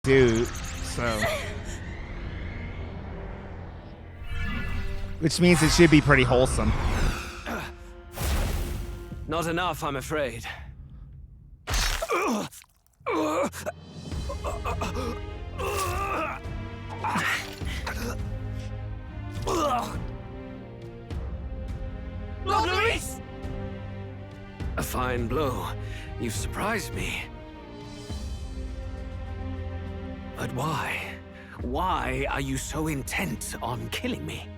dude, so. Which means it should be pretty wholesome. Not enough, I'm afraid. Lord Luis! A fine blow. You've surprised me. But why? Why are you so intent on killing me?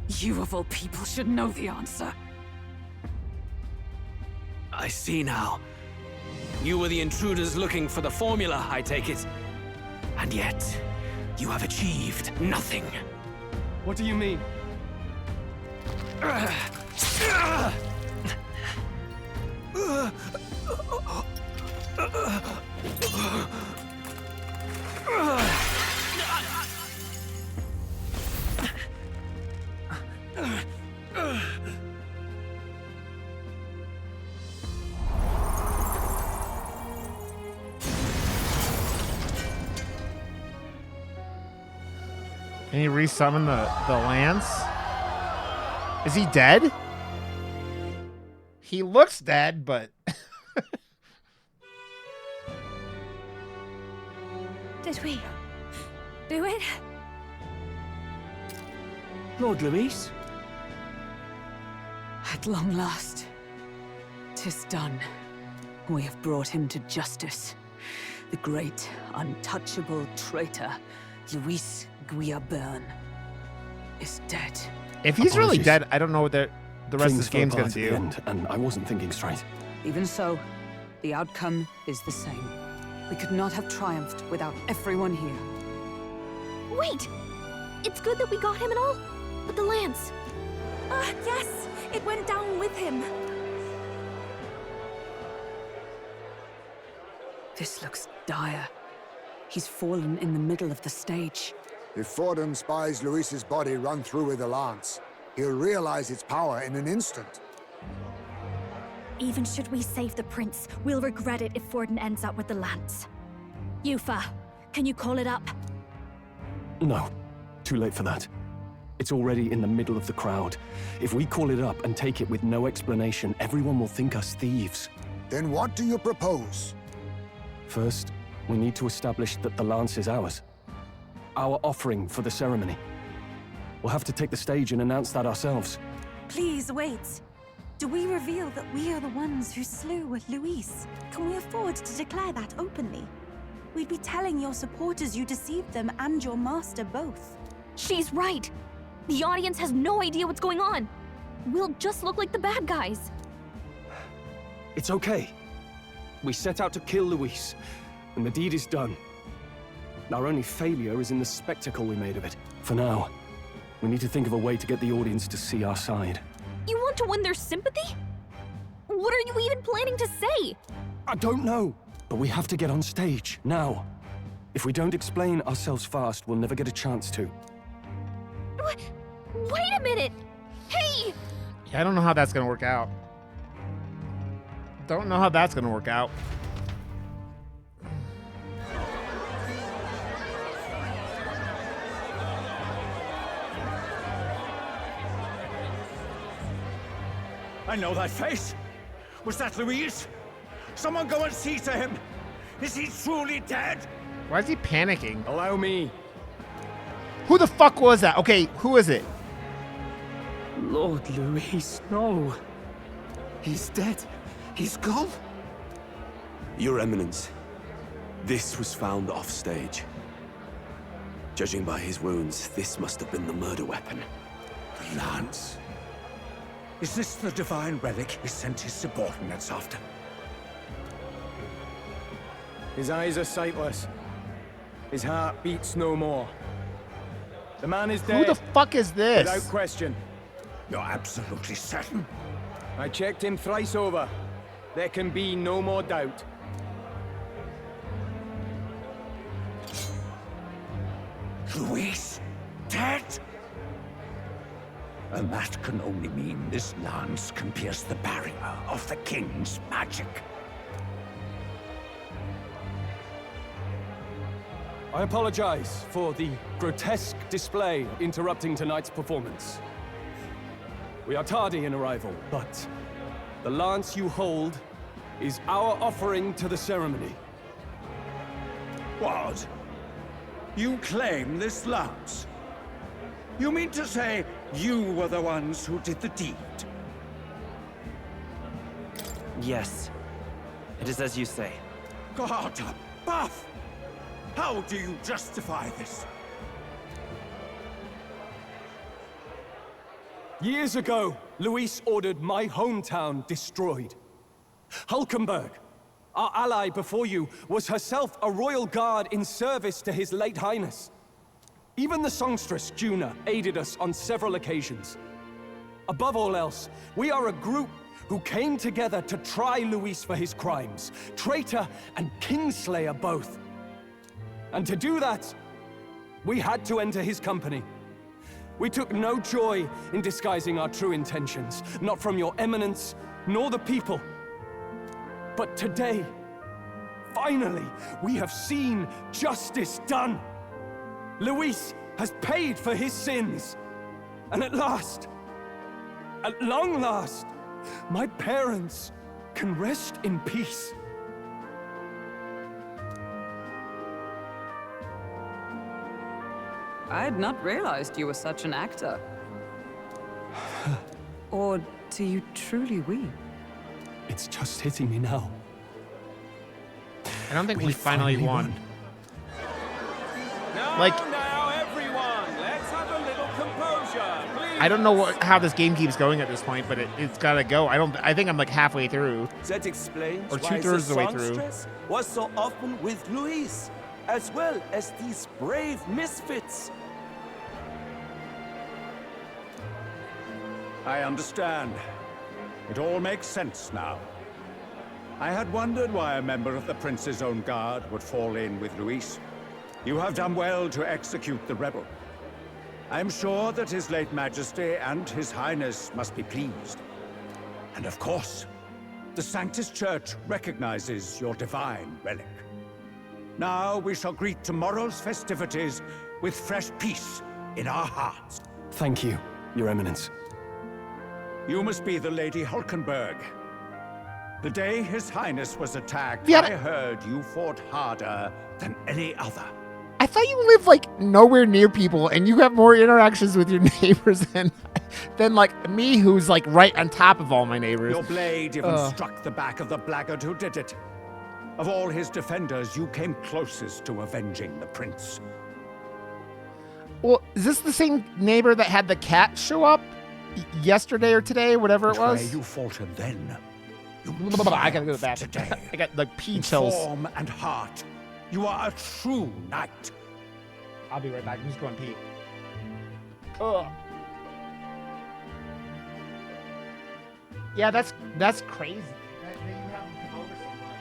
You of all people should know the answer. I see now. You were the intruders looking for the formula, I take it. And yet, you have achieved nothing. What do you mean? Can you resummon the lance? Is he dead? He looks dead, but... Did we do it? Lord Luis? At long last, 'tis done. We have brought him to justice. The great, untouchable traitor, Luis Guillaburn, is dead. If he's really Apologies. dead, I don't know what the rest of this game's fell gonna apart at the do. end, and I wasn't thinking straight. Even so, the outcome is the same. We could not have triumphed without everyone here. Wait! It's good that we got him and all, but the lance. Yes! It went down with him. This looks dire. He's fallen in the middle of the stage. If Fordham spies Luis's body run through with the lance, he'll realize its power in an instant. Even should we save the prince, we'll regret it if Forden ends up with the lance. Yufa, can you call it up? No, too late for that. It's already in the middle of the crowd. If we call it up and take it with no explanation, everyone will think us thieves. Then what do you propose? First, we need to establish that the lance is ours. Our offering for the ceremony. We'll have to take the stage and announce that ourselves. Please wait. Do we reveal that we are the ones who slew Luis? Can we afford to declare that openly? We'd be telling your supporters you deceived them and your master both. She's right. The audience has no idea what's going on. We'll just look like the bad guys. It's okay. We set out to kill Luis, and the deed is done. Our only failure is in the spectacle we made of it. For now, we need to think of a way to get the audience to see our side. You want to win their sympathy? What are you even planning to say? I don't know, but we have to get on stage, now. If we don't explain ourselves fast, we'll never get a chance to. Wait a minute! Hey! Yeah, I don't know how that's gonna work out. Don't know how that's gonna work out. I know that face. Was that Luis? Someone go and see to him. Is he truly dead? Why is he panicking? Allow me. Who the fuck was that? Okay, who is it? Lord Luis, no. He's dead. He's gone. Your Eminence, this was found off stage. Judging by his wounds, this must have been the murder weapon. The lance. Is this the divine relic he sent his subordinates after? His eyes are sightless. His heart beats no more. The man is dead. Who the fuck is this? Without question. You're absolutely certain? I checked him thrice over. There can be no more doubt. Luis? Dead? And that can only mean this lance can pierce the barrier of the king's magic. I apologize for the grotesque display interrupting tonight's performance. We are tardy in arrival, but the lance you hold is our offering to the ceremony. What? You claim this lance? You mean to say you were the ones who did the deed? Yes. It is as you say. God, Buff! How do you justify this? Years ago, Luis ordered my hometown destroyed. Hulkenberg, our ally before you, was herself a royal guard in service to His late Highness. Even the songstress, Juna, aided us on several occasions. Above all else, we are a group who came together to try Luis for his crimes, traitor and kingslayer both. And to do that, we had to enter his company. We took no joy in disguising our true intentions, not from your eminence, nor the people. But today, finally, we have seen justice done. Luis has paid for his sins. And at last, at long last, my parents can rest in peace. I had not realized you were such an actor. Or do you truly weep? It's just hitting me now. I don't think we finally won. Now, everyone, let's have a little composure, please. I don't know how this game keeps going at this point, but it's gotta go. I think I'm like halfway through. That explains Or why two-thirds the of the way through. songstress was so often with Luis, as well as these brave misfits. I understand. It all makes sense now. I had wondered why a member of the Prince's own guard would fall in with Luis. You have done well to execute the rebel. I am sure that His late Majesty and His Highness must be pleased. And of course, the Sanctus Church recognizes your divine relic. Now we shall greet tomorrow's festivities with fresh peace in our hearts. Thank you, Your Eminence. You must be the Lady Hulkenberg. The day His Highness was attacked, Yeah. I heard you fought harder than any other. I thought you lived like nowhere near people, and you have more interactions with your neighbors than like me, who's like right on top of all my neighbors. Your blade even struck the back of the blackguard who did it. Of all his defenders, you came closest to avenging the prince. Well, is this the same neighbor that had the cat show up yesterday or today, whatever it was? You faltered then. I gotta go to the bathroom. Today. I got like pea In chills. form and heart, you are a true knight. I'll be right back. I'm just going to pee. Ugh. Yeah, that's crazy. That you have him come over so much.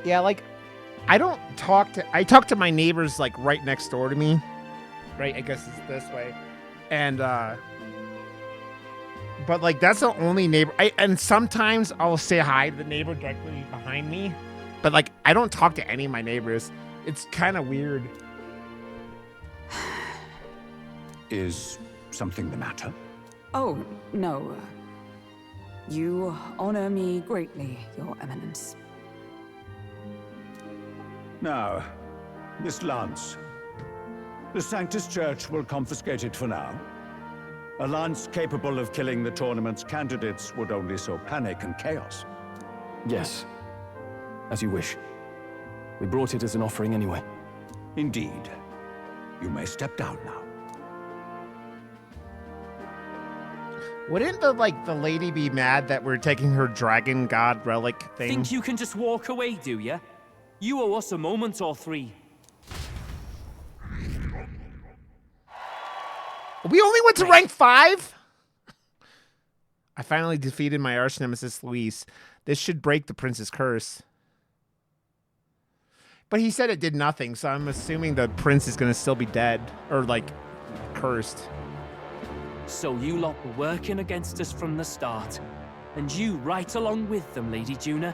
Yeah, like, I talk to my neighbors, like, right next door to me. Right, I guess it's this way. And, But like that's the only neighbor. And sometimes I'll say hi to the neighbor directly behind me, but like I don't talk to any of my neighbors. It's kind of weird. Is something the matter? Oh, no. You honor me greatly, Your Eminence. Now, this lance. The Sanctus Church will confiscate it for now. A lance capable of killing the tournament's candidates would only sow panic and chaos. Yes. As you wish. We brought it as an offering anyway. Indeed. You may step down now. Wouldn't the lady be mad that we're taking her dragon god relic thing? Think you can just walk away, do ya? You owe us a moment or three. We only went to rank 5? I finally defeated my arch nemesis Luis. This should break the prince's curse. But he said it did nothing, so I'm assuming the prince is going to still be dead. Or, like, cursed. So you lot were working against us from the start. And you right along with them, Lady Juna.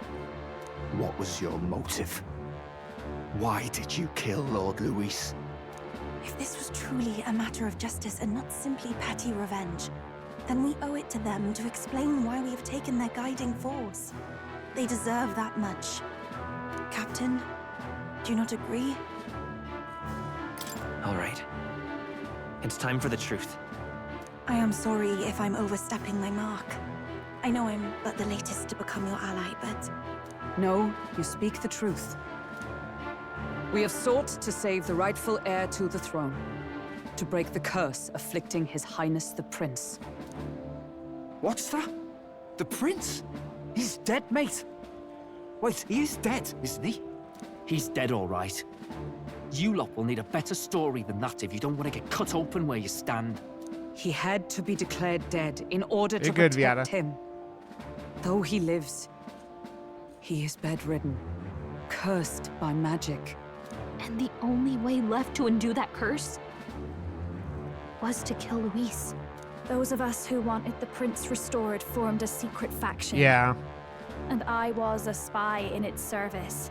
What was your motive? Why did you kill Lord Luis? If this was truly a matter of justice and not simply petty revenge, then we owe it to them to explain why we have taken their guiding force. They deserve that much. Captain, do you not agree? All right. It's time for the truth. I am sorry if I'm overstepping my mark. I know I'm but the latest to become your ally, but... No, you speak the truth. We have sought to save the rightful heir to the throne, to break the curse afflicting His Highness the Prince. What's that? The prince? He's dead, mate. Wait, he is dead, isn't he? He's dead, all right. You lot will need a better story than that if you don't want to get cut open where you stand. He had to be declared dead in order to You're good, protect Viata. him. Though he lives, he is bedridden, cursed by magic. And the only way left to undo that curse was to kill Luis. Those of us who wanted the prince restored formed a secret faction. Yeah. And I was a spy in its service,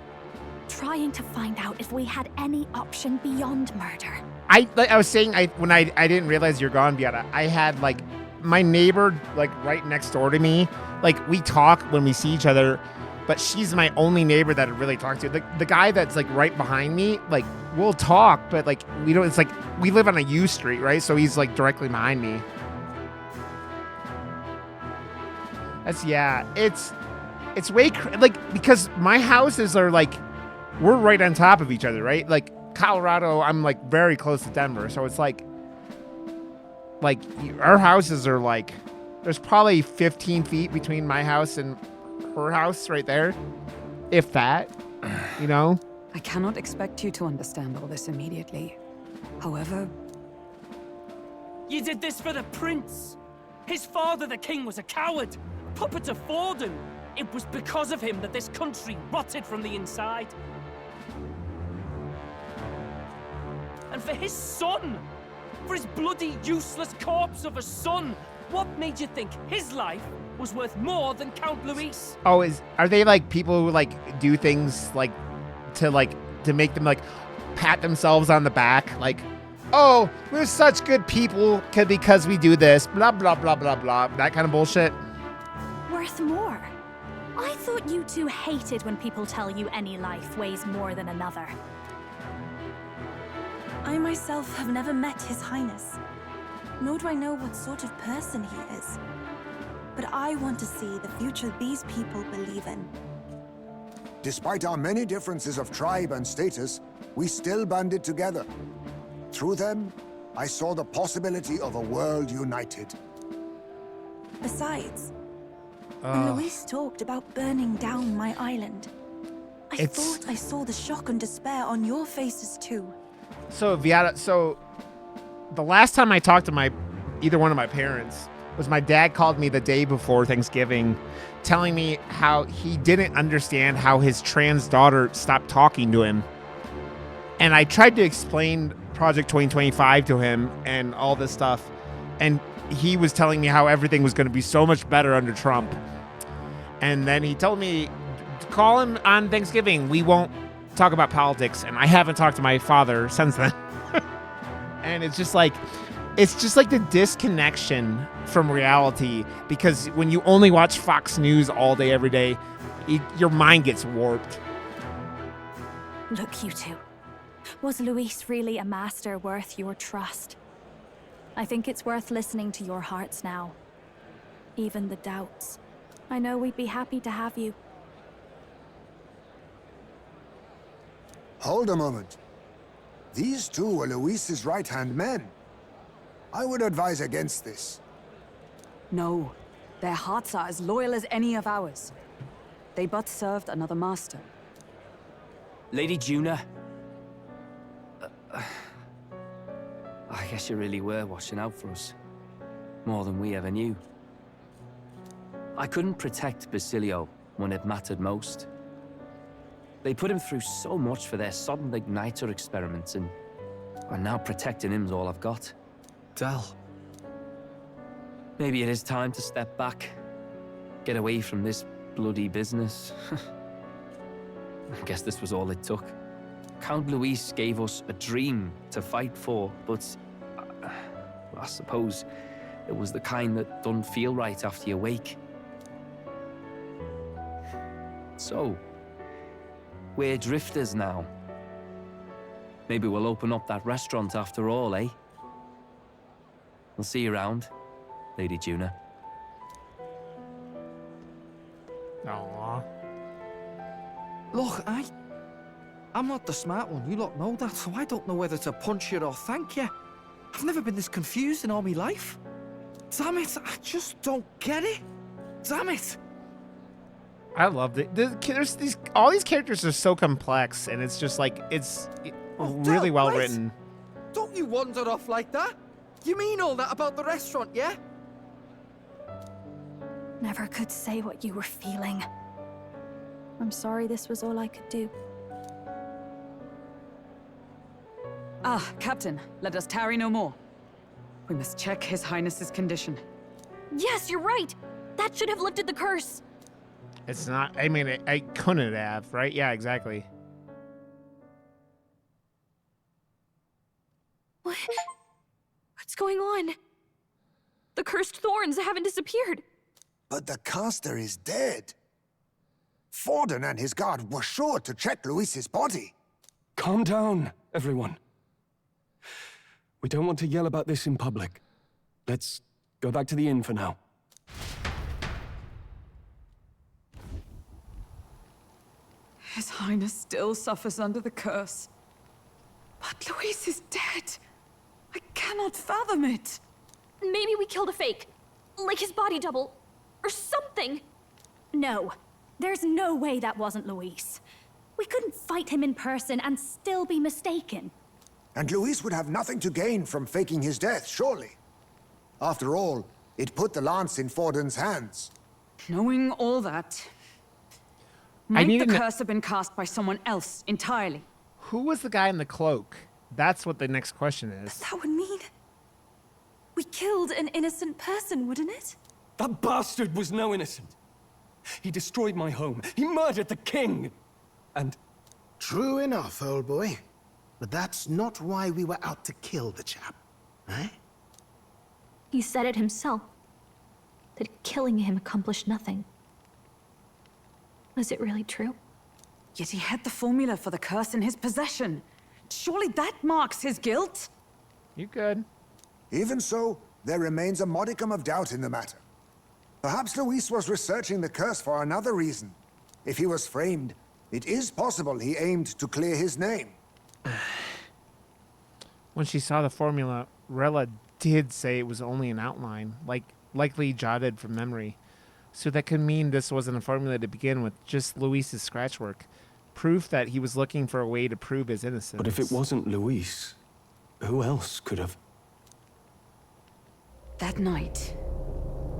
trying to find out if we had any option beyond murder. I was saying, when I didn't realize you're gone, Viata, I had, like, my neighbor, like, right next door to me. Like, we talk when we see each other, but she's my only neighbor that I really talk to. The guy that's, like, right behind me, like, we'll talk, but, like, we don't, it's like, we live on a U street, right? So he's, like, directly behind me. It's way, like, because my houses are, like, we're right on top of each other, right? Like, Colorado, I'm, like, very close to Denver, so it's, like, our houses are, like, there's probably 15 feet between my house and her house right there, if that, you know? I cannot expect you to understand all this immediately. However... You did this for the prince! His father, the king, was a coward! Puppet of Forden! It was because of him that this country rotted from the inside. And for his son! For his bloody, useless corpse of a son! What made you think his life was worth more than Count Luis? Oh, are they, like, people who, like, do things, like, to make them, like, pat themselves on the back? Like, oh, we're such good people because we do this, blah, blah, blah, blah, blah. That kind of bullshit. Worth more? I thought you two hated when people tell you any life weighs more than another. I myself have never met His Highness, nor do I know what sort of person he is. But I want to see the future these people believe in. Despite our many differences of tribe and status, we still banded together. Through them, I saw the possibility of a world united. Besides, when Luis talked about burning down my island, I thought I saw the shock and despair on your faces too. So, Viata, the last time I talked to either one of my parents was my dad called me the day before Thanksgiving, telling me how he didn't understand how his trans daughter stopped talking to him. And I tried to explain Project 2025 to him and all this stuff. And he was telling me how everything was going to be so much better under Trump. And then he told me, call him on Thanksgiving. We won't talk about politics. And I haven't talked to my father since then. And it's just like the disconnection from reality, because when you only watch Fox News all day, every day, your mind gets warped. Look, you two. Was Luis really a master worth your trust? I think it's worth listening to your hearts now. Even the doubts. I know we'd be happy to have you. Hold a moment. These two were Luis's right-hand men. I would advise against this. No. Their hearts are as loyal as any of ours. They but served another master. Lady Juna. I guess you really were watching out for us. More than we ever knew. I couldn't protect Basilio when it mattered most. They put him through so much for their sudden igniter experiments, and now protecting him's all I've got. Del. Maybe it is time to step back. Get away from this bloody business. I guess this was all it took. Count Luis gave us a dream to fight for, but I suppose it was the kind that don't feel right after you wake. So, we're drifters now. Maybe we'll open up that restaurant after all, eh? We'll see you around, Lady Juna. Aww. Look, I'm not the smart one, you lot know that, so I don't know whether to punch you or thank you. I've never been this confused in all my life. Damn it, I just don't get it. Damn it. I loved it. All these characters are so complex, and it's just like, it's really well written. Don't you wander off like that? You mean all that about the restaurant, yeah? Never could say what you were feeling. I'm sorry this was all I could do. Ah, Captain, let us tarry no more. We must check His Highness's condition. Yes, you're right! That should have lifted the curse! It's not, I mean, I couldn't have, right? Yeah, exactly. What's going on? The cursed thorns haven't disappeared. But the caster is dead. Forden and his guard were sure to check Luis's body. Calm down, everyone. We don't want to yell about this in public. Let's go back to the inn for now. His Highness still suffers under the curse. But Luis is dead. I cannot fathom it. Maybe we killed a fake. Like his body double. Or something. No. There's no way that wasn't Luis. We couldn't fight him in person and still be mistaken. And Luis would have nothing to gain from faking his death, surely. After all, it put the lance in Forden's hands. Knowing all that, might the curse have been cast by someone else entirely? Who was the guy in the cloak? That's what the next question is. But that would mean we killed an innocent person, wouldn't it? That bastard was no innocent. He destroyed my home. He murdered the king. And... True enough, old boy. But that's not why we were out to kill the chap, eh? He said it himself. That killing him accomplished nothing. Was it really true? Yet he had the formula for the curse in his possession. Surely that marks his guilt? You good. Even so, there remains a modicum of doubt in the matter. Perhaps Luis was researching the curse for another reason. If he was framed, it is possible he aimed to clear his name. When she saw the formula, Rella did say it was only an outline, likely jotted from memory. So that could mean this wasn't a formula to begin with, just Luis's scratch work. Proof that he was looking for a way to prove his innocence. But if it wasn't Luis, who else could have? That night,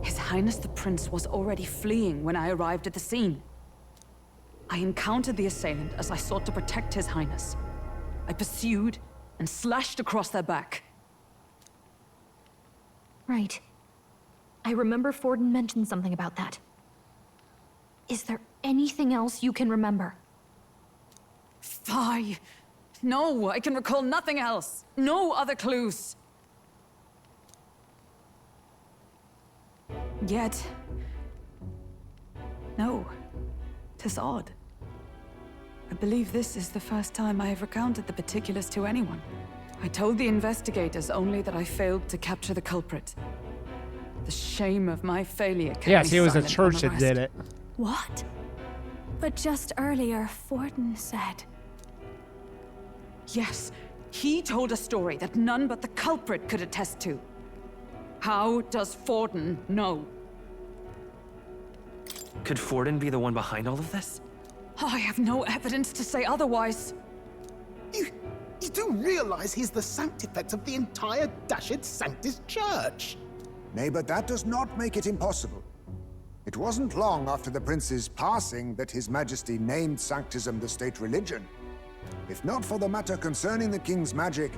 His Highness the Prince was already fleeing when I arrived at the scene. I encountered the assailant as I sought to protect His Highness. I pursued and slashed across their back. Right. I remember Forden mentioned something about that. Is there anything else you can remember? Fie! No, I can recall nothing else. No other clues. Yet... no. 'Tis odd. I believe this is the first time I have recounted the particulars to anyone. I told the investigators only that I failed to capture the culprit. The shame of my failure kept Yes, me it was the silent on church the that did rest. it. What? But just earlier, Forden said... Yes, he told a story that none but the culprit could attest to. How does Forden know? Could Forden be the one behind all of this? I have no evidence to say otherwise. You do realize he's the sanctifex of the entire Dashed Sanctus Church? Nay, but that does not make it impossible. It wasn't long after the prince's passing that His Majesty named Sanctism the state religion. If not for the matter concerning the king's magic,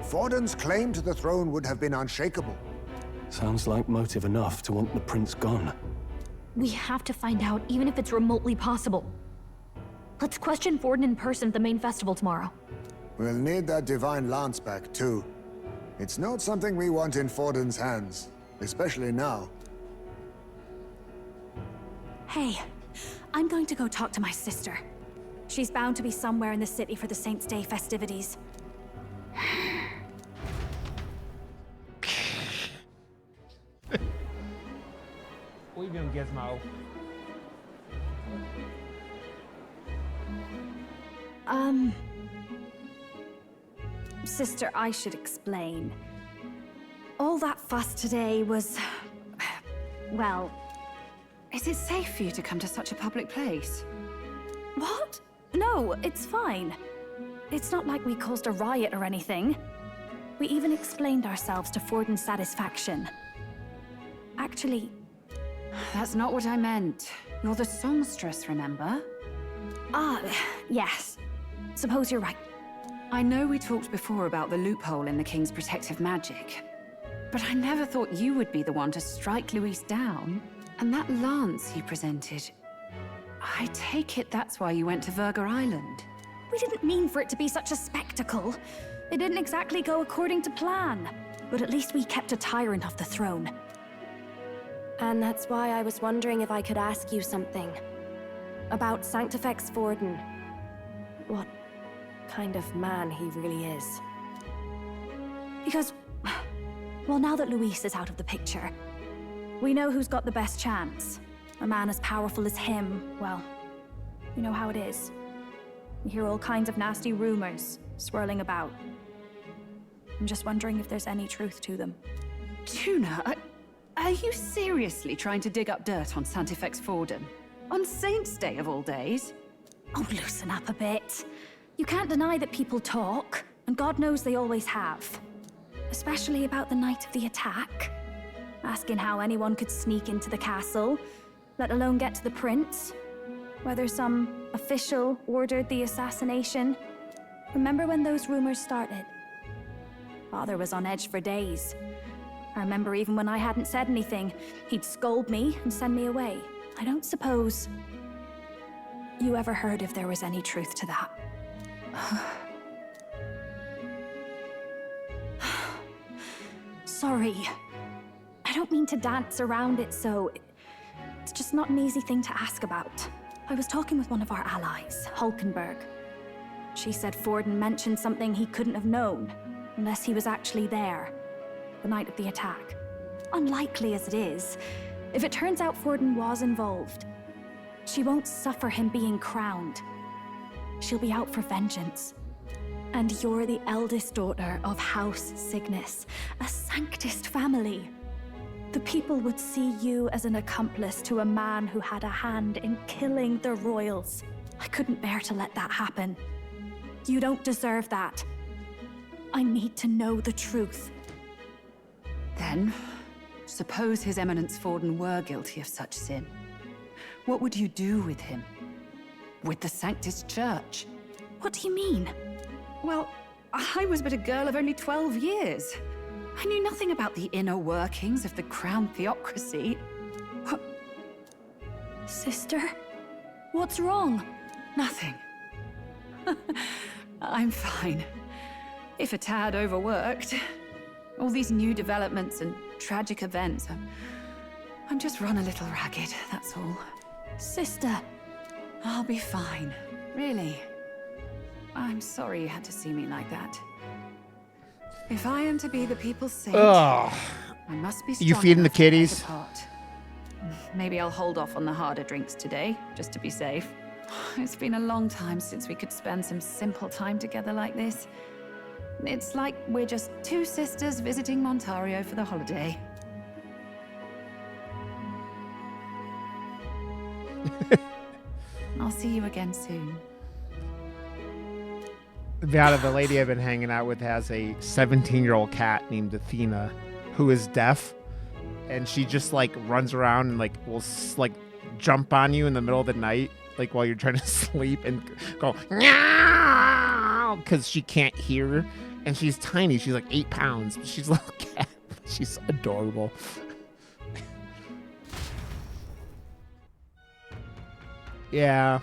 Forden's claim to the throne would have been unshakable. Sounds like motive enough to want the prince gone. We have to find out, even if it's remotely possible. Let's question Forden in person at the main festival tomorrow. We'll need that divine lance back, too. It's not something we want in Forden's hands, especially now. Hey, I'm going to go talk to my sister. She's bound to be somewhere in the city for the Saints' Day festivities. What are you doing, Gizmo? Sister, I should explain. All that fuss today was... well... Is it safe for you to come to such a public place? What? No, it's fine. It's not like we caused a riot or anything. We even explained ourselves to Forden's satisfaction. Actually... That's not what I meant. You're the songstress, remember? Yes. Suppose you're right. I know we talked before about the loophole in the king's protective magic, but I never thought you would be the one to strike Luis down. And that lance he presented... I take it that's why you went to Verger Island. We didn't mean for it to be such a spectacle. It didn't exactly go according to plan. But at least we kept a tyrant off the throne. And that's why I was wondering if I could ask you something. About Sanctifex Forden. What kind of man he really is. Because... well, now that Luis is out of the picture, we know who's got the best chance. A man as powerful as him, well, you know how it is. You hear all kinds of nasty rumors swirling about. I'm just wondering if there's any truth to them. Tuna, are you seriously trying to dig up dirt on Sanctifex Forden? On Saints' Day of all days? Oh, loosen up a bit. You can't deny that people talk, and God knows they always have. Especially about the night of the attack. Asking how anyone could sneak into the castle, let alone get to the prince. Whether some official ordered the assassination. Remember when those rumors started? Father was on edge for days. I remember even when I hadn't said anything, he'd scold me and send me away. I don't suppose you ever heard if there was any truth to that. Sorry. I don't mean to dance around it, so... it's just not an easy thing to ask about. I was talking with one of our allies, Hulkenberg. She said Forden mentioned something he couldn't have known, unless he was actually there, the night of the attack. Unlikely as it is, if it turns out Forden was involved, she won't suffer him being crowned. She'll be out for vengeance. And you're the eldest daughter of House Cygnus, a Sanctist family. The people would see you as an accomplice to a man who had a hand in killing the royals. I couldn't bear to let that happen. You don't deserve that. I need to know the truth. Then, suppose His Eminence Forden were guilty of such sin. What would you do with him? With the Sanctus Church? What do you mean? Well, I was but a girl of only 12 years. I knew nothing about the inner workings of the crown theocracy. Sister? What's wrong? Nothing. I'm fine. If a tad overworked. All these new developments and tragic events. I'm just run a little ragged, that's all. Sister. I'll be fine. Really. I'm sorry you had to see me like that. If I am to be the people's saint, I must be strong. You feeding the enough to play kitties? part. Maybe I'll hold off on the harder drinks today, just to be safe. It's been a long time since we could spend some simple time together like this. It's like we're just two sisters visiting Montario for the holiday. I'll see you again soon. The lady I've been hanging out with has a 17-year-old cat named Athena who is deaf, and she just like runs around and like will like jump on you in the middle of the night, like while you're trying to sleep, and go meow because she can't hear, and she's tiny. She's like 8 pounds. She's a little cat. She's adorable. Yeah.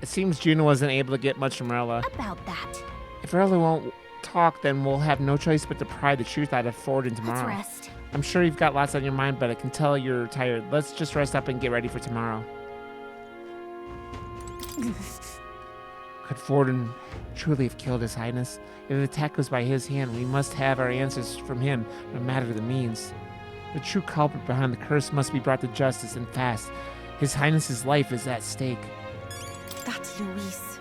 It seems Juno wasn't able to get much from Rella. About that. If Rella won't talk, then we'll have no choice but to pry the truth out of Forden tomorrow. Let's rest. I'm sure you've got lots on your mind, but I can tell you're tired. Let's just rest up and get ready for tomorrow. Could Forden truly have killed His Highness? If the attack was by his hand, we must have our answers from him, no matter the means. The true culprit behind the curse must be brought to justice, and fast. His Highness's life is at stake. That's Luis.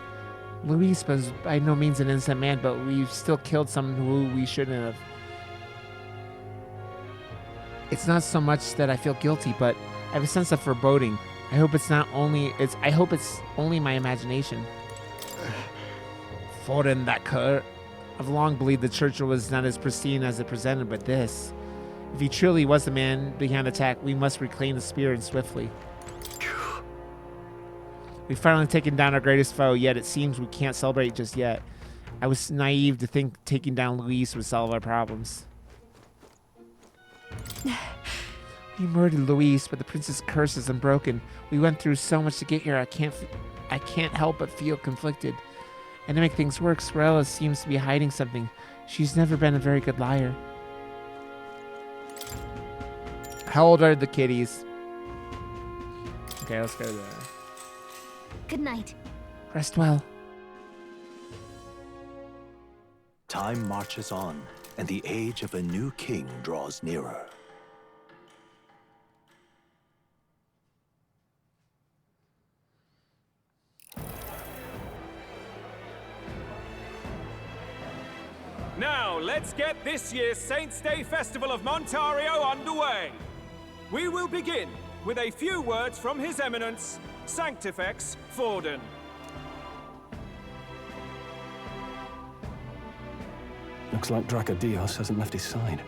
Luis was by no means an innocent man, but we've still killed someone who we shouldn't have. It's not so much that I feel guilty, but I have a sense of foreboding. I hope it's only my imagination. Forden, that cur. I've long believed the church was not as pristine as it presented, but this. If he truly was the man behind the attack, we must reclaim the spear and swiftly. We've finally taken down our greatest foe, yet it seems we can't celebrate just yet. I was naive to think taking down Luis would solve our problems. We murdered Luis, but the prince's curse is unbroken. We went through so much to get here. I can't help but feel conflicted. And to make things worse, Rella seems to be hiding something. She's never been a very good liar. How old are the kitties? Okay, let's go there. Good night. Rest well. Time marches on, and the age of a new king draws nearer. Now, let's get this year's Saints' Day Festival of Montario underway. We will begin with a few words from His Eminence, Sanctifex Forden. Looks like Dracodios hasn't left his side.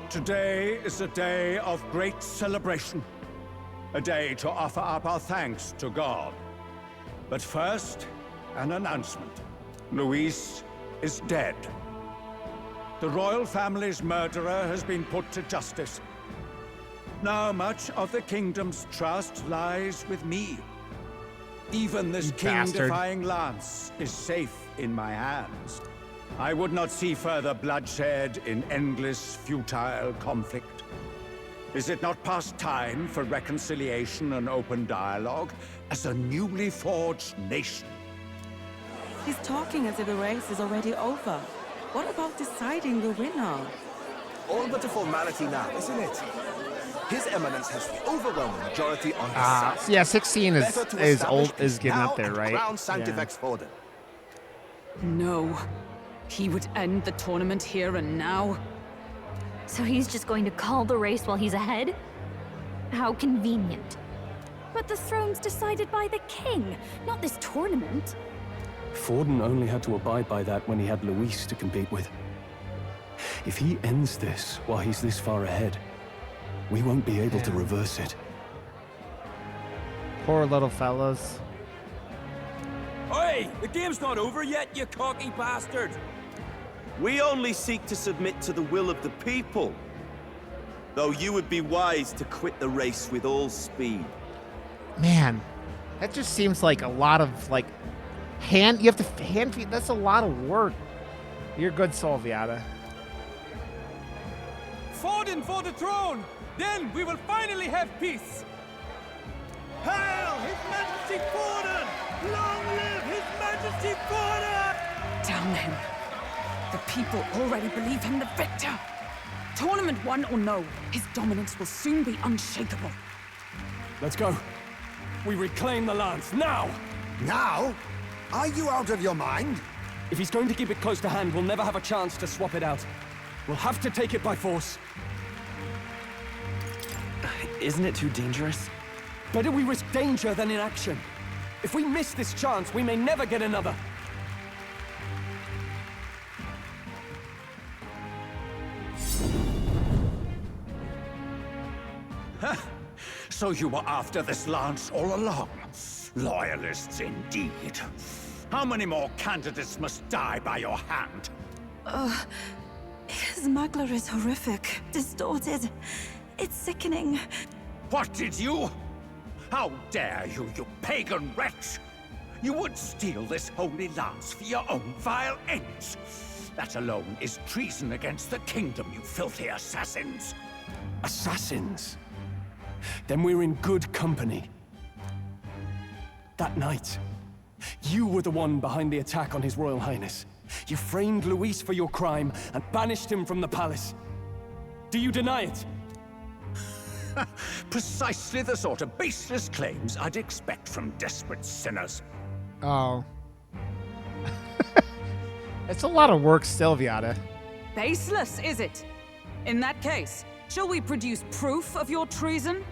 Today is a day of great celebration. A day to offer up our thanks to God. But first, an announcement. Luis is dead. The royal family's murderer has been put to justice. Now much of the kingdom's trust lies with me. Even this king-defying lance is safe in my hands. I would not see further bloodshed in endless, futile conflict. Is it not past time for reconciliation and open dialogue as a newly forged nation? He's talking as if the race is already over. What about deciding the winner? All but a formality now, isn't it? His Eminence has the overwhelming majority on his side. Yeah, 16 is getting up there, right? Crown Sanctifex Forden. No. He would end the tournament here and now. So he's just going to call the race while he's ahead? How convenient. But the throne's decided by the king, not this tournament. Forden only had to abide by that when he had Luis to compete with. If he ends this while he's this far ahead, we won't be able to reverse it. Poor little fellas. Hey, the game's not over yet, you cocky bastard! We only seek to submit to the will of the people. Though you would be wise to quit the race with all speed. Man, that just seems like a lot of you have to hand feed. That's a lot of work. You're a good soul, Viata. Forden for the throne! Then we will finally have peace! Hail His Majesty Forden! Long live His Majesty Forden! Damn him. The people already believe him the victor. Tournament won or no, his dominance will soon be unshakable. Let's go. We reclaim the lands, now! Now? Are you out of your mind? If he's going to keep it close to hand, we'll never have a chance to swap it out. We'll have to take it by force. Isn't it too dangerous? Better we risk danger than inaction. If we miss this chance, we may never get another. So you were after this lance all along? Loyalists indeed. How many more candidates must die by your hand? His smuggler is horrific, distorted. It's sickening. What did you? How dare you, you pagan wretch! You would steal this holy lance for your own vile ends. That alone is treason against the kingdom, you filthy assassins. Assassins? Then we're in good company. That night, you were the one behind the attack on His Royal Highness. You framed Luis for your crime and banished him from the palace. Do you deny it? Precisely the sort of baseless claims I'd expect from desperate sinners. Oh. It's a lot of work still, Viata. Baseless, is it? In that case, shall we produce proof of your treason?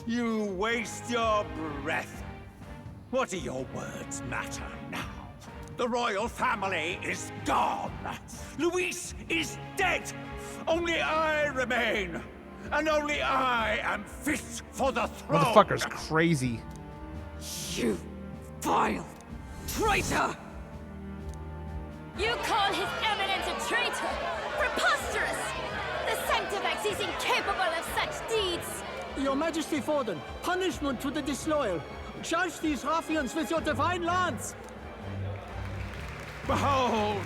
You waste your breath. What do your words matter now? The royal family is gone. Luis is dead. Only I remain. And only I am fit for the throne. Motherfucker's crazy. You vile traitor! You call His Eminence a traitor? Preposterous! The Sanctifex is incapable of such deeds! Your Majesty Forden, punishment to the disloyal. Judge these ruffians with your divine lance! Behold,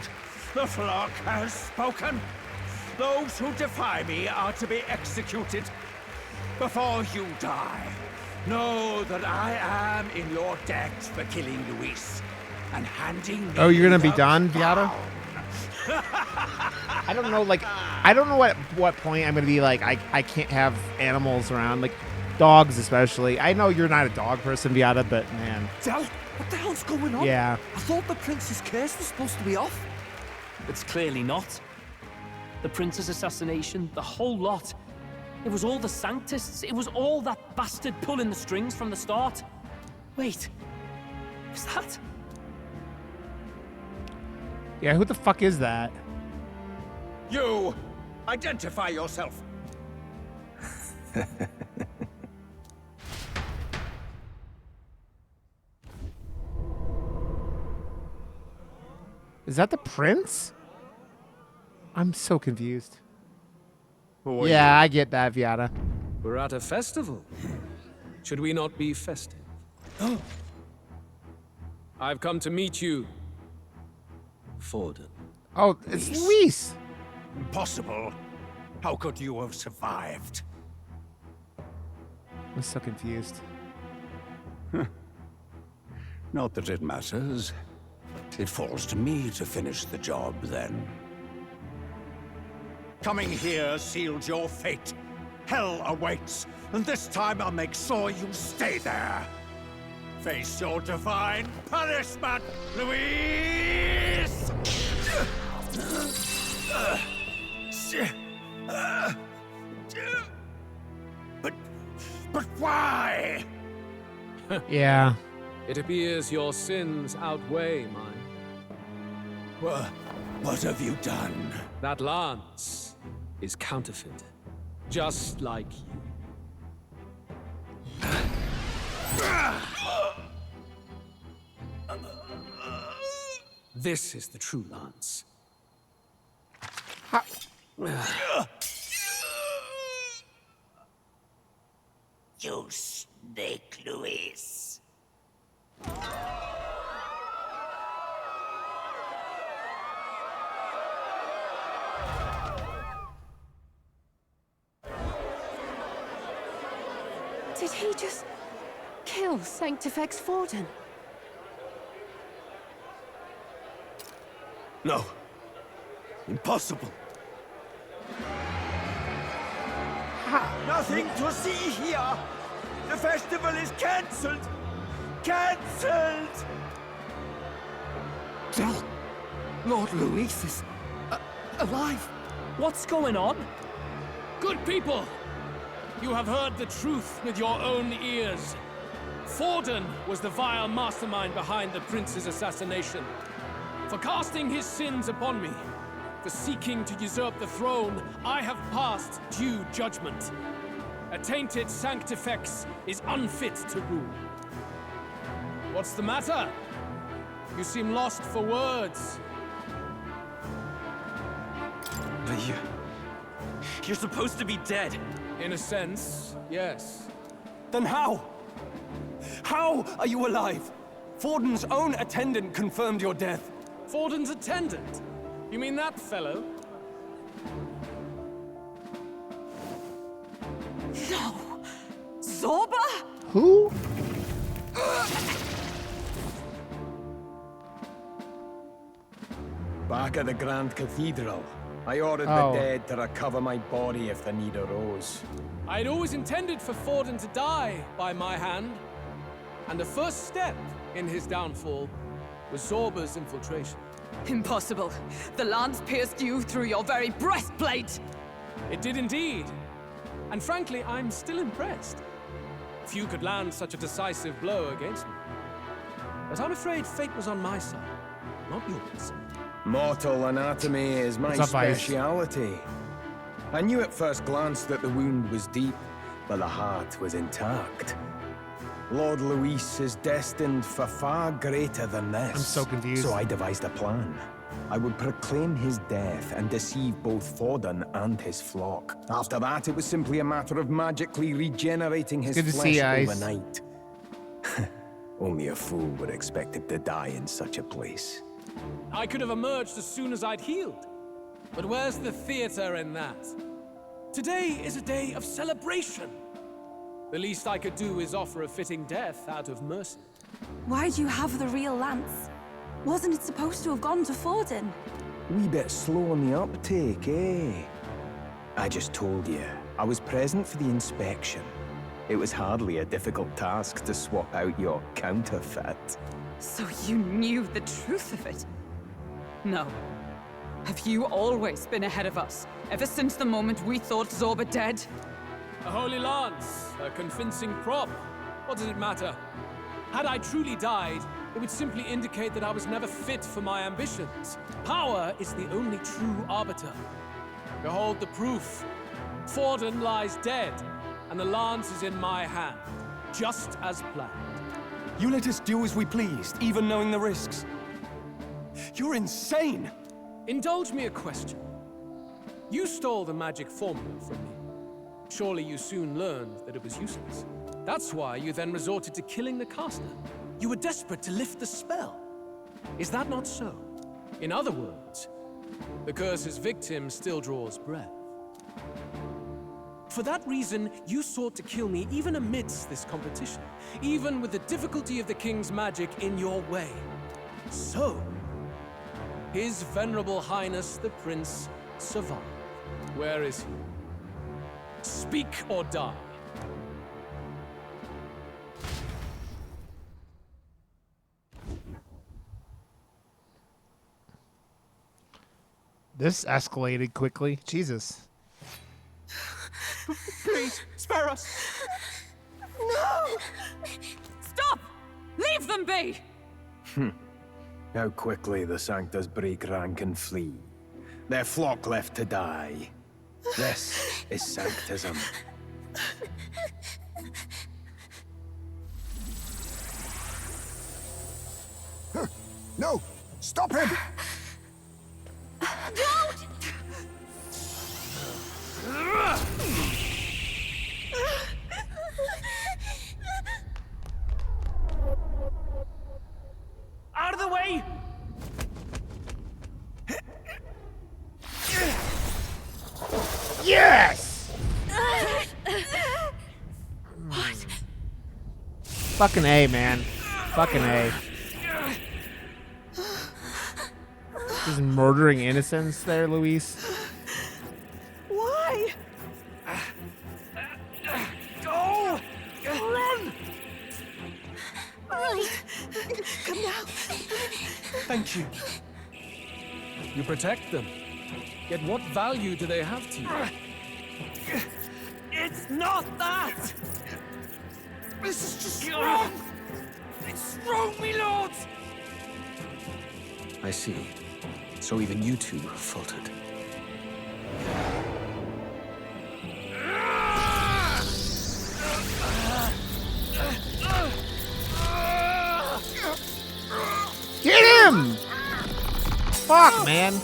the flock has spoken. Those who defy me are to be executed. Before you die, know that I am in your debt for killing Luis and handing me. Oh, you're gonna be the done, Viata? I don't know, I don't know what point I'm gonna be like, I can't have animals around, like dogs especially. I know you're not a dog person, Viata, but man. Del, what the hell's going on? Yeah. I thought the prince's curse was supposed to be off. It's clearly not. The prince's assassination, the whole lot. It was all the Sanctists. It was all that bastard pulling the strings from the start. Wait, is that? Yeah, who the fuck is that? You! Identify yourself! Is that the prince? I'm so confused. Who are Yeah, you? I get that, Viata. We're at a festival. Should we not be festive? I've come to meet you, Forden. Oh, it's Luis. Impossible. How could you have survived? I'm so confused. Not that it matters. It falls to me to finish the job, then. Coming here sealed your fate. Hell awaits, and this time I'll make sure you stay there. Face your divine punishment, Luis! But why? Yeah. It appears your sins outweigh mine. What have you done? That lance is counterfeit, just like you. This is the true Lance. You snake, Luis. Did he just kill Sanctifex Forden? No. Impossible. Nothing to see here. The festival is cancelled. Cancelled. Lord Luis is alive. What's going on? Good people! You have heard the truth with your own ears. Forden was the vile mastermind behind the prince's assassination. For casting his sins upon me, for seeking to usurp the throne, I have passed due judgment. A tainted Sanctifex is unfit to rule. What's the matter? You seem lost for words. But you're supposed to be dead. In a sense, yes. Then how? How are you alive? Forden's own attendant confirmed your death. Forden's attendant? You mean that fellow? No! Zorba? Who? Back at the Grand Cathedral, I ordered the dead to recover my body if the need arose. I'd always intended for Forden to die by my hand. And the first step in his downfall was Zorba's infiltration. Impossible. The lance pierced you through your very breastplate! It did indeed. And frankly, I'm still impressed. Few could land such a decisive blow against me. But I'm afraid fate was on my side, not yours. Mortal anatomy is my speciality. I knew at first glance that the wound was deep, but the heart was intact. Lord Luis is destined for far greater than this. I'm so confused. So I devised a plan. I would proclaim his death and deceive both Forden and his flock. After that, it was simply a matter of magically regenerating his flesh overnight. Only a fool would expect him to die in such a place. I could have emerged as soon as I'd healed. But where's the theater in that? Today is a day of celebration. The least I could do is offer a fitting death out of mercy. Why'd you have the real lance? Wasn't it supposed to have gone to Forden? Wee bit slow on the uptake, eh? I just told you, I was present for the inspection. It was hardly a difficult task to swap out your counterfeit. So you knew the truth of it? No. Have you always been ahead of us? Ever since the moment we thought Zorba dead? A holy lance, a convincing prop. What does it matter? Had I truly died, it would simply indicate that I was never fit for my ambitions. Power is the only true arbiter. Behold the proof. Forden lies dead, and the lance is in my hand, just as planned. You let us do as we pleased, even knowing the risks. You're insane! Indulge me a question. You stole the magic formula from me. Surely you soon learned that it was useless. That's why you then resorted to killing the caster. You were desperate to lift the spell. Is that not so? In other words, the curse's victim still draws breath. For that reason, you sought to kill me even amidst this competition, even with the difficulty of the king's magic in your way. So, His Venerable Highness the Prince survived. Where is he? Speak or die. This escalated quickly. Jesus. Please, spare us! No! Stop! Leave them be! How quickly the Sanctus break rank and flee. Their flock left to die. This is Sanctism. No! Stop him! Don't! Out of the way! Yes! What? Fucking A, man. Fucking A. Just murdering innocents there, Luis. Why? Go! Run! Right. Come now. Thank you. You protect them. Yet what value do they have to you? It's not that! This is just wrong! It's wrong, me lords! I see. So even you two faltered. Get him! Fuck, man.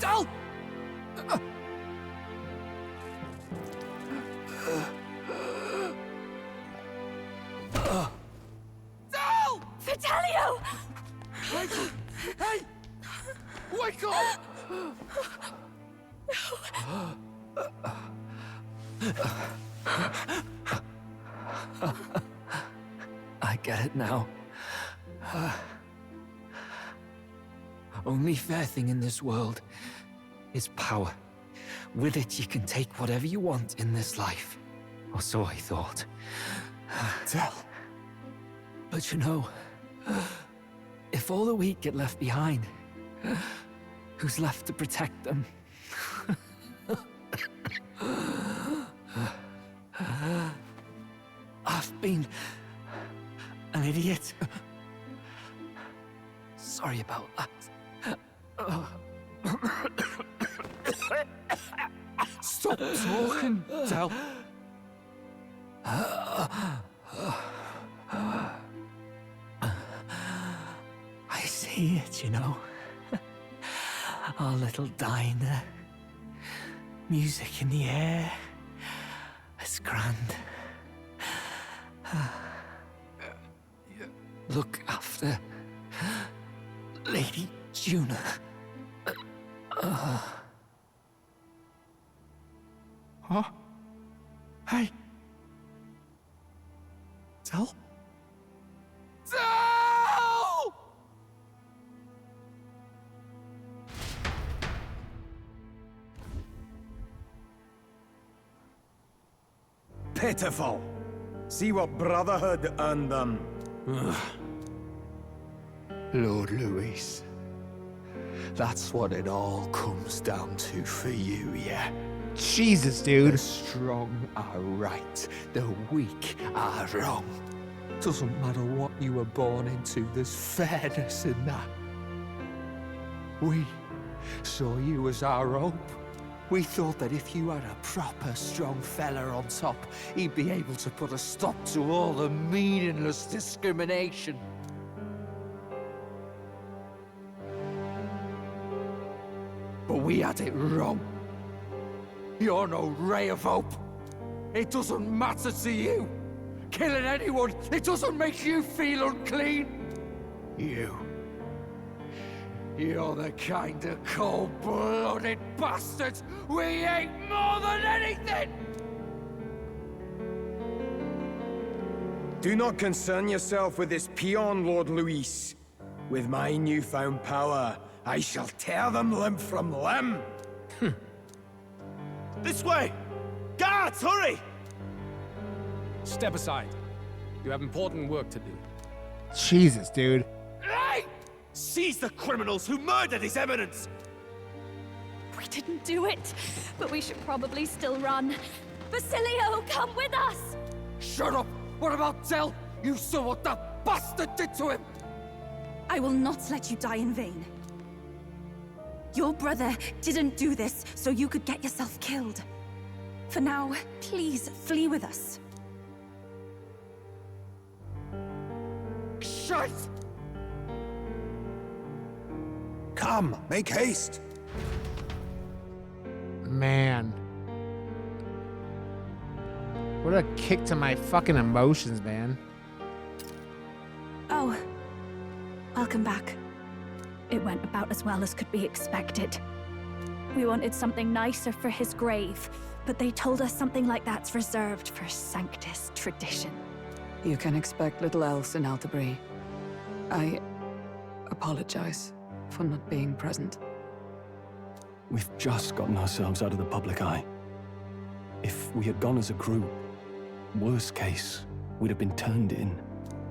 Del! Del! Vitelio! Hey! Wake up! I get it now. Only fair thing in this world is power. With it, you can take whatever you want in this life. Or so I thought. Tell. But you know, if all the weak get left behind, who's left to protect them? I've been an idiot. Sorry about that. Stop talking, Del. I see it, you know. Our little diner. Music in the air. It's grand. Look after Lady Juna. Huh? Hey. Del? Del! Pitiful. See what Brotherhood earned them. Lord Luis. That's what it all comes down to for you, yeah? Jesus, dude. The strong are right, the weak are wrong. Doesn't matter what you were born into, there's fairness in that. We saw you as our hope. We thought that if you had a proper strong fella on top, he'd be able to put a stop to all the meaningless discrimination. But we had it wrong. You're no ray of hope. It doesn't matter to you. Killing anyone, it doesn't make you feel unclean. You're the kind of cold-blooded bastards we hate more than anything! Do not concern yourself with this peon, Lord Luis. With my newfound power, I shall tear them limb from limb. This way! Guards, hurry! Step aside. You have important work to do. Jesus, dude. Hey! Seize the criminals who murdered His Eminence! We didn't do it, but we should probably still run. Basilio, come with us! Shut up! What about Del? You saw what that bastard did to him! I will not let you die in vain. Your brother didn't do this so you could get yourself killed. For now, please flee with us. Shut! Come, make haste. Man. What a kick to my fucking emotions, man. Oh, welcome back. It went about as well as could be expected. We wanted something nicer for his grave, but they told us something like that's reserved for Sanctus tradition. You can expect little else in Altabri. I apologize for not being present. We've just gotten ourselves out of the public eye. If we had gone as a group, worst case, we'd have been turned in.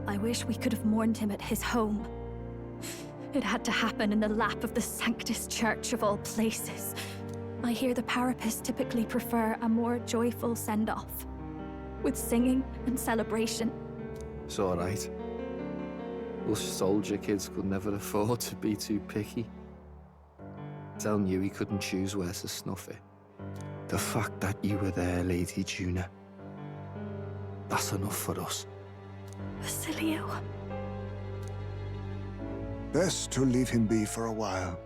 I wish we could have mourned him at his home. It had to happen in the lap of the Sanctus Church of all places. I hear the Parapists typically prefer a more joyful send-off, with singing and celebration. It's all right. Us soldier kids could never afford to be too picky. Telling you he couldn't choose where to snuff it. The fact that you were there, Lady Juna, that's enough for us. Basilio. Best to leave him be for a while.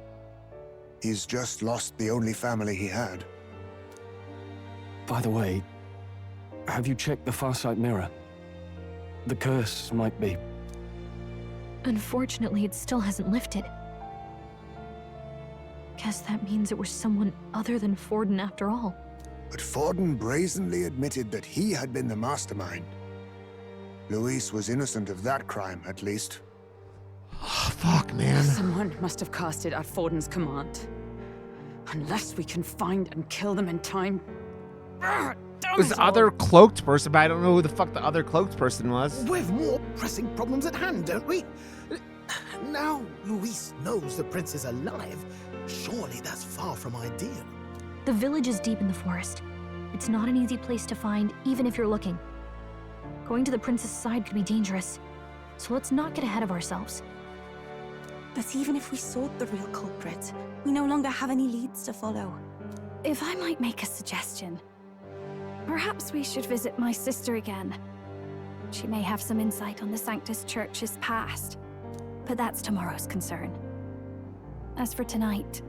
He's just lost the only family he had. By the way, have you checked the Farsight mirror? The curse might be... Unfortunately, it still hasn't lifted. Guess that means it was someone other than Forden after all. But Forden brazenly admitted that he had been the mastermind. Luis was innocent of that crime, at least. Oh, fuck, man. Someone must have cast it at Forden's command. Unless we can find and kill them in time. This other cloaked person, but I don't know who the fuck the other cloaked person was. We've more pressing problems at hand, don't we? Now Luis knows the prince is alive. Surely that's far from ideal. The village is deep in the forest. It's not an easy place to find, even if you're looking. Going to the prince's side could be dangerous, so let's not get ahead of ourselves. But even if we sought the real culprit, we no longer have any leads to follow. If I might make a suggestion, perhaps we should visit my sister again. She may have some insight on the Sanctus Church's past, but that's tomorrow's concern. As for tonight,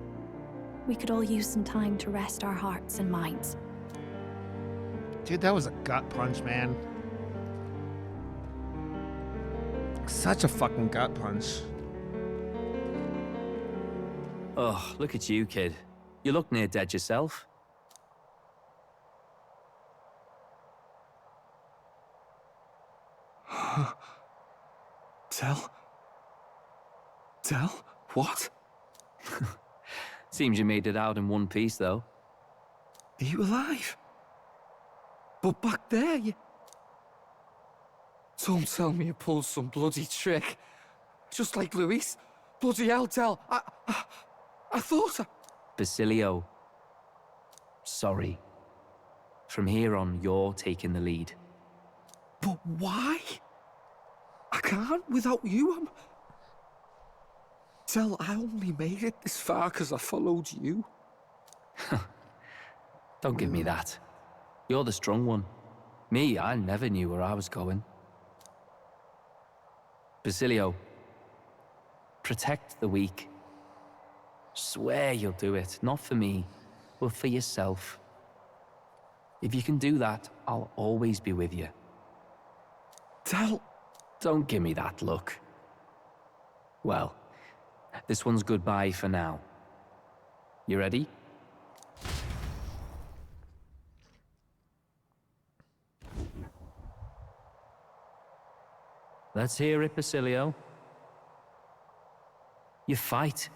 we could all use some time to rest our hearts and minds. Dude, that was a gut punch, man. Such a fucking gut punch. Oh, look at you, kid. You look near dead yourself. Tell? What? Seems you made it out in one piece, though. Are you alive? But back there, you... Don't tell me you pulled some bloody trick. Just like Luis. Bloody hell, Tell. I thought I... Basilio. Sorry. From here on, you're taking the lead. But why? I can't without you. Tell, I only made it this far because I followed you. Don't give me that. You're the strong one. Me, I never knew where I was going. Basilio, protect the weak. Swear you'll do it, not for me, but for yourself. If you can do that, I'll always be with you. Tell... Don't give me that look. Well, this one's goodbye for now. You ready? Let's hear it, Basilio. You fight.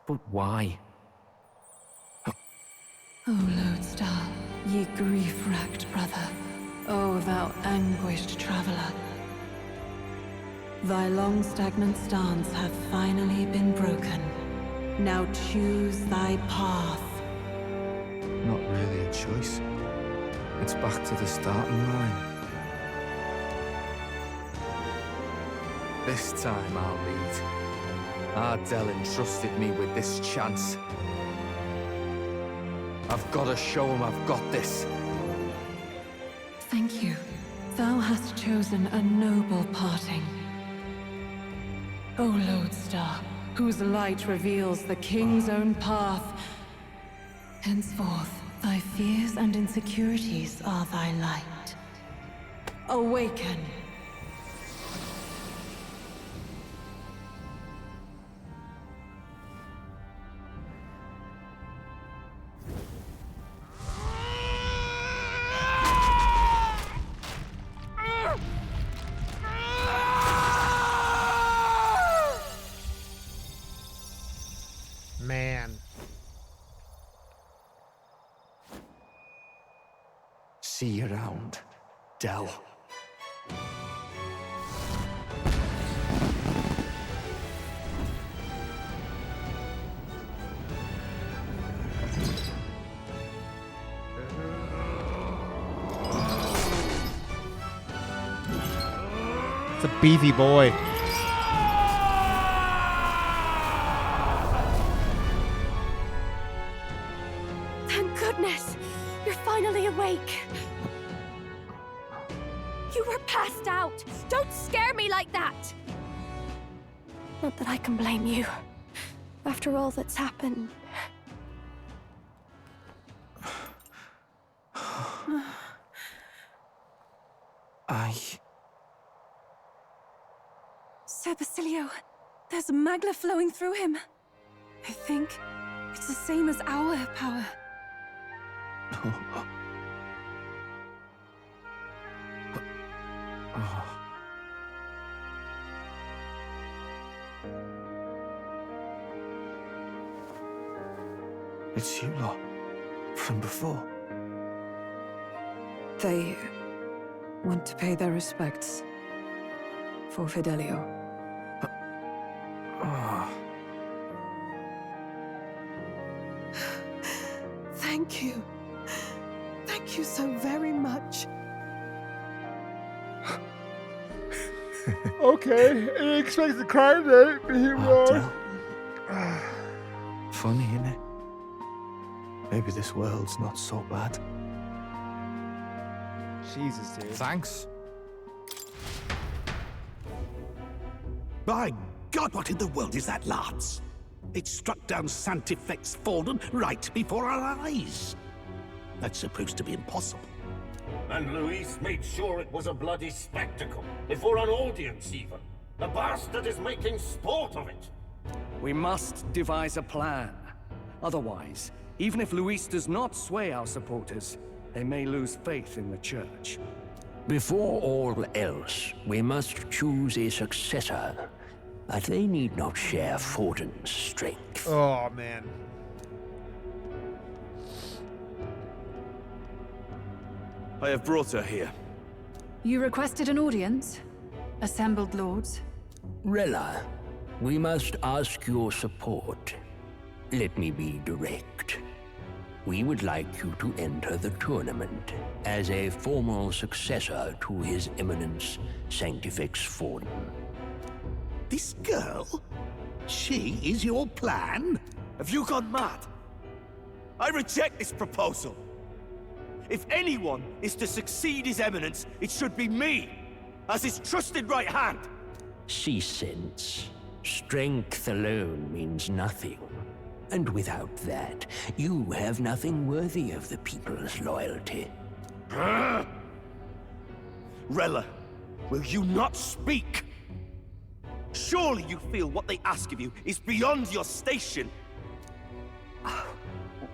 But why? O Lodestar, ye grief-racked brother, O thou anguished traveler. Thy long stagnant stance hath finally been broken. Now choose thy path. Not really a choice. It's back to the starting line. This time I'll lead. Ardell entrusted me with this chance. I've got to show him I've got this. Thank you. Thou hast chosen a noble parting. O Lodestar, whose light reveals the King's own path. Henceforth, thy fears and insecurities are thy light. Awaken. Man. See you around, Dell. It's a beefy boy. Thank goodness! You're finally awake! You were passed out! Don't scare me like that! Not that I can blame you. After all that's happened. Sir Basilio, there's magla flowing through him. I think it's the same as our power. It's you lot. From before. They want to pay their respects for Fidelio. Thank you. Thank you so very much. Okay, he expects the crime rate, but he wrong. Funny, innit? Maybe this world's not so bad. Jesus, dude. Thanks. By God, what in the world is that, lads? It struck down Santifex Forden right before our eyes. That's supposed to be impossible. And Luis made sure it was a bloody spectacle, before an audience even. The bastard is making sport of it. We must devise a plan. Otherwise, even if Luis does not sway our supporters, they may lose faith in the Church. Before all else, we must choose a successor. But they need not share Forden's strength. Oh, man. I have brought her here. You requested an audience? Assembled lords? Rella, we must ask your support. Let me be direct. We would like you to enter the tournament as a formal successor to His Eminence Sanctifex Forden. This girl? She is your plan? Have you gone mad? I reject this proposal. If anyone is to succeed His Eminence, it should be me, as his trusted right hand. See sense. Strength alone means nothing. And without that, you have nothing worthy of the people's loyalty. Rella, will you not speak? Surely you feel what they ask of you is beyond your station.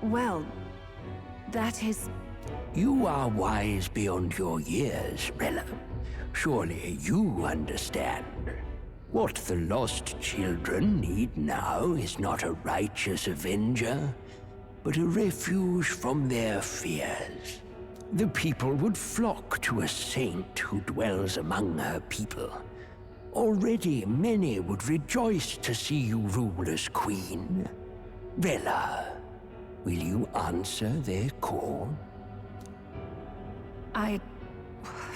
Well, that is... You are wise beyond your years, Rella. Surely you understand. What the lost children need now is not a righteous avenger, but a refuge from their fears. The people would flock to a saint who dwells among her people. Already many would rejoice to see you rule as queen. Rella, will you answer their call?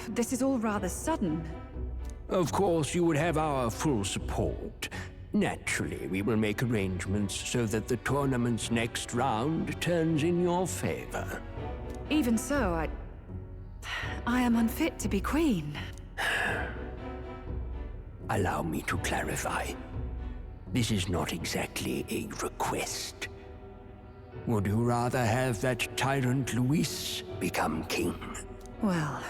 This is all rather sudden. Of course, you would have our full support. Naturally, we will make arrangements so that the tournament's next round turns in your favor. Even so, I am unfit to be queen. Allow me to clarify. This is not exactly a request. Would you rather have that tyrant Luis become king? Well...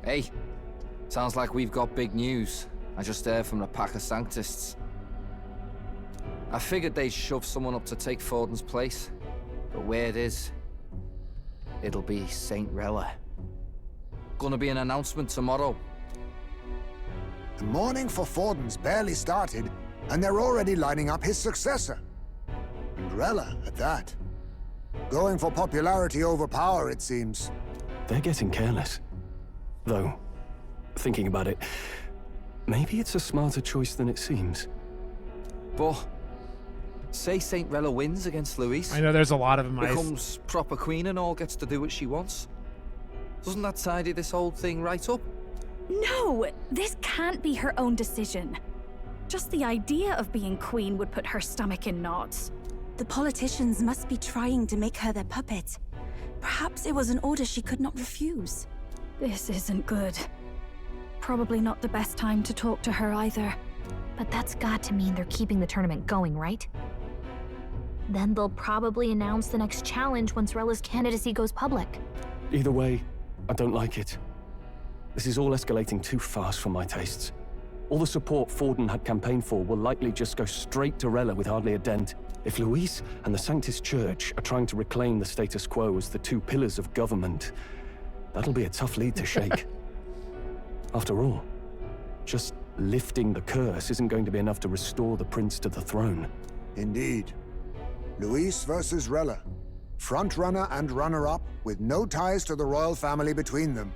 Hey, sounds like we've got big news. I just heard from the pack of Sanctists. I figured they'd shove someone up to take Forden's place, but where it is, it'll be Saint Rella. Gonna be an announcement tomorrow. The mourning for Forden's barely started, and they're already lining up his successor. And Rella, at that. Going for popularity over power, it seems. They're getting careless. Though, thinking about it, maybe it's a smarter choice than it seems. But, say Saint Rella wins against Luis. I know there's a lot of them. Becomes proper queen and all gets to do what she wants. Doesn't that tidy this whole thing right up? No! This can't be her own decision. Just the idea of being queen would put her stomach in knots. The politicians must be trying to make her their puppet. Perhaps it was an order she could not refuse. This isn't good. Probably not the best time to talk to her either. But that's got to mean they're keeping the tournament going, right? Then they'll probably announce the next challenge once Rella's candidacy goes public. Either way, I don't like it. This is all escalating too fast for my tastes. All the support Forden had campaigned for will likely just go straight to Rella with hardly a dent. If Luis and the Sanctus Church are trying to reclaim the status quo as the two pillars of government, that'll be a tough lead to shake. After all, just lifting the curse isn't going to be enough to restore the prince to the throne. Indeed. Luis versus Rella. Front-runner and runner-up, with no ties to the royal family between them.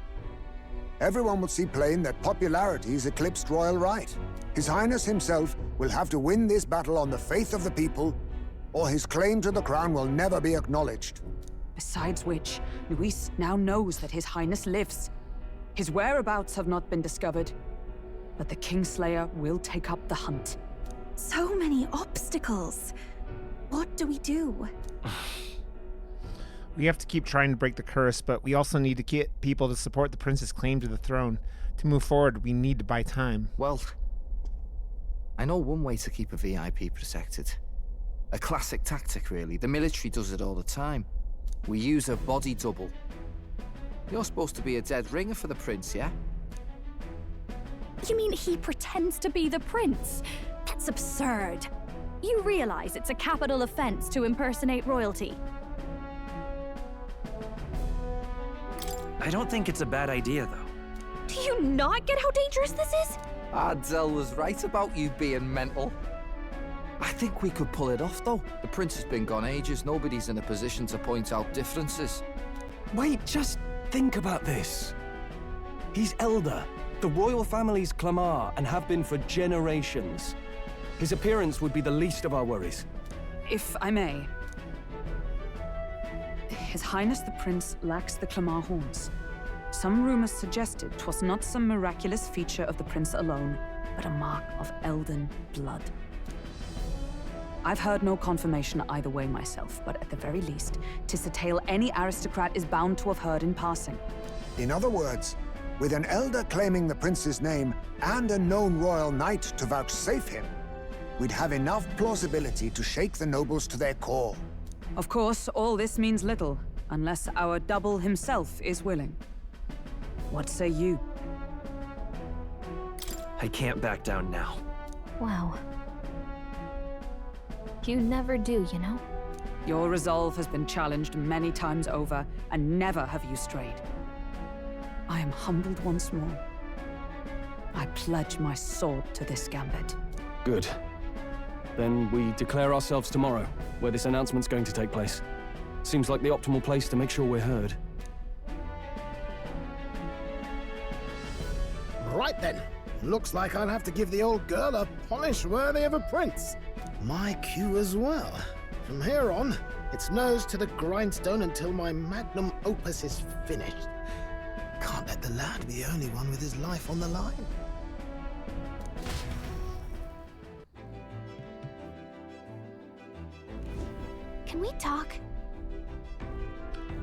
Everyone will see plain that popularity's eclipsed royal right. His Highness himself will have to win this battle on the faith of the people, or his claim to the crown will never be acknowledged. Besides which, Luis now knows that His Highness lives. His whereabouts have not been discovered, but the Kingslayer will take up the hunt. So many obstacles. What do we do? We have to keep trying to break the curse, but we also need to get people to support the prince's claim to the throne. To move forward, we need to buy time. Well, I know one way to keep a VIP protected. A classic tactic, really. The military does it all the time. We use a body double. You're supposed to be a dead ringer for the prince, yeah? You mean he pretends to be the prince? That's absurd. You realize it's a capital offense to impersonate royalty. I don't think it's a bad idea, though. Do you not get how dangerous this is? Ardell was right about you being mental. I think we could pull it off, though. The prince has been gone ages. Nobody's in a position to point out differences. Wait, just think about this. He's elder, the royal family's Clamar, and have been for generations. His appearance would be the least of our worries. If I may. His Highness the Prince lacks the Clamar horns. Some rumors suggested 'twas not some miraculous feature of the prince alone, but a mark of elden blood. I've heard no confirmation either way myself, but at the very least, 'tis a tale any aristocrat is bound to have heard in passing. In other words, with an elder claiming the prince's name and a known royal knight to vouchsafe him, we'd have enough plausibility to shake the nobles to their core. Of course, all this means little, unless our double himself is willing. What say you? I can't back down now. Wow. You never do, you know? Your resolve has been challenged many times over, and never have you strayed. I am humbled once more. I pledge my sword to this gambit. Good. Then we declare ourselves tomorrow, where this announcement's going to take place. Seems like the optimal place to make sure we're heard. Right then. Looks like I'll have to give the old girl a polish worthy of a prince. My cue as well. From here on, it's nose to the grindstone until my magnum opus is finished. Can't Can't let the lad be the only one with his life on the line. Can we talk?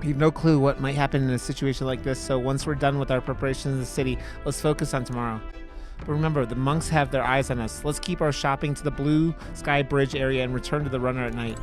We have no clue what might happen in a situation like this, so once we're done with our preparations in the city, let's focus on tomorrow. But remember, the monks have their eyes on us. Let's keep our shopping to the Blue Sky Bridge area and return to the runner at night.